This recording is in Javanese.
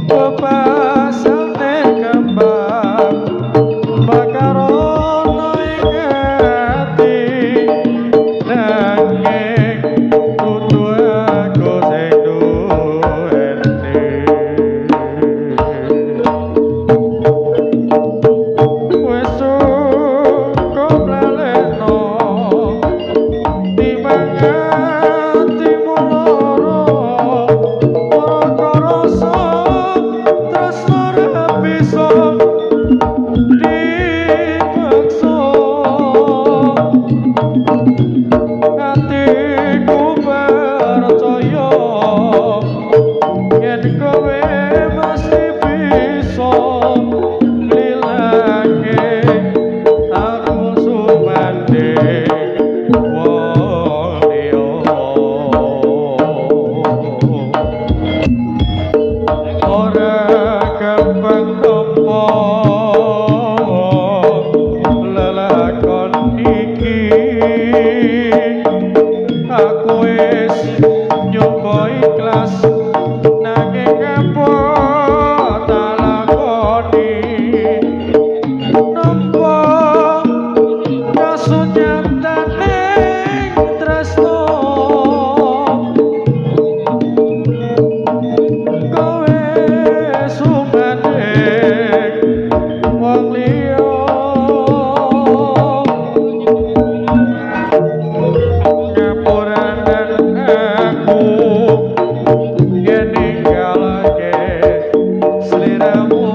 Bebasane kembang makarono ing ati nanging kudu aku sing duweni wis cukup lalekno timbang atimu loro ora rasa tresno ra bisa dipaksa atiku percaya yen kowe mesti bisa lilake aku sumanding wong liya ora gampang nampa lelakon iki aku wis nyoba ikhlas nanging apa tak lakoni nampa kasunyataning tresno kowe sumanding wong liya ngapuranen aku yen ninggalake sliramu